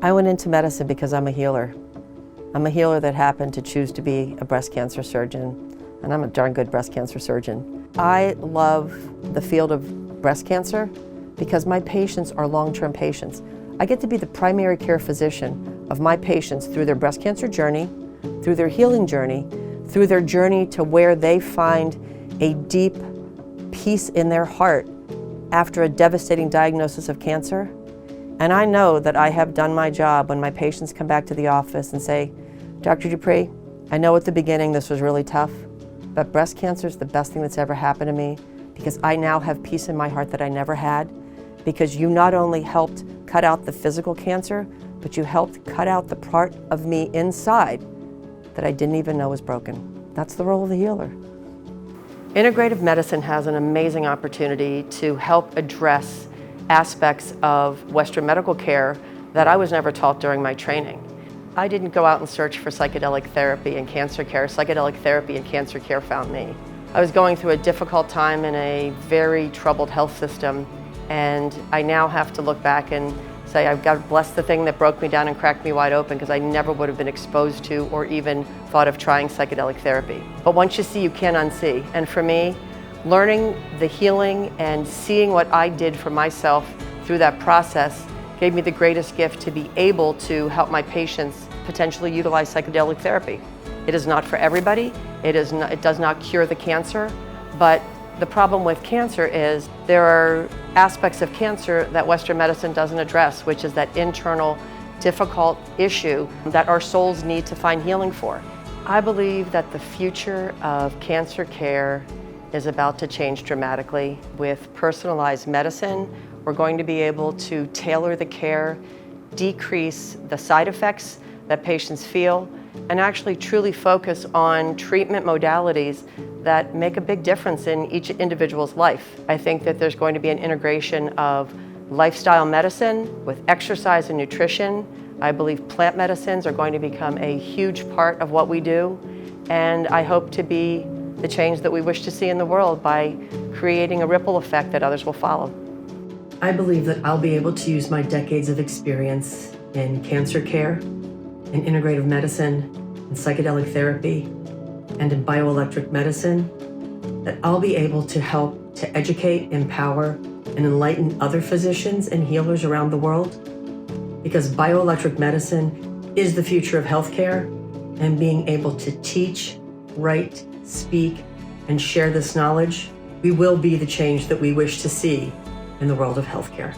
I went into medicine because I'm a healer. I'm a healer that happened to choose to be a breast cancer surgeon, and I'm a darn good breast cancer surgeon. I love the field of breast cancer because my patients are long-term patients. I get to be the primary care physician of my patients through their breast cancer journey, through their healing journey, through their journey to where they find a deep peace in their heart after a devastating diagnosis of cancer. And I know that I have done my job when my patients come back to the office and say, Dr. DuPree, I know at the beginning this was really tough, but breast cancer is the best thing that's ever happened to me because I now have peace in my heart that I never had, because you not only helped cut out the physical cancer, but you helped cut out the part of me inside that I didn't even know was broken. That's the role of the healer. Integrative medicine has an amazing opportunity to help address aspects of Western medical care that I was never taught during my training. I didn't go out and search for psychedelic therapy and cancer care. Psychedelic therapy and cancer care found me. I was going through a difficult time in a very troubled health system, and I now have to look back and say I've got to bless the thing that broke me down and cracked me wide open, because I never would have been exposed to or even thought of trying psychedelic therapy. But once you see, you can't unsee. And for me, learning the healing and seeing what I did for myself through that process gave me the greatest gift to be able to help my patients potentially utilize psychedelic therapy. It is not for everybody. It does not cure the cancer, but the problem with cancer is there are aspects of cancer that Western medicine doesn't address, which is that internal, difficult issue that our souls need to find healing for. I believe that the future of cancer care is about to change dramatically. With personalized medicine, we're going to be able to tailor the care, decrease the side effects that patients feel, and actually truly focus on treatment modalities that make a big difference in each individual's life. I think that there's going to be an integration of lifestyle medicine with exercise and nutrition. I believe plant medicines are going to become a huge part of what we do, and I hope to be the change that we wish to see in the world by creating a ripple effect that others will follow. I believe that I'll be able to use my decades of experience in cancer care, in integrative medicine, in psychedelic therapy, and in bioelectric medicine, that I'll be able to help to educate, empower, and enlighten other physicians and healers around the world. Because bioelectric medicine is the future of healthcare, and being able to teach, write, speak, and share this knowledge, we will be the change that we wish to see in the world of healthcare.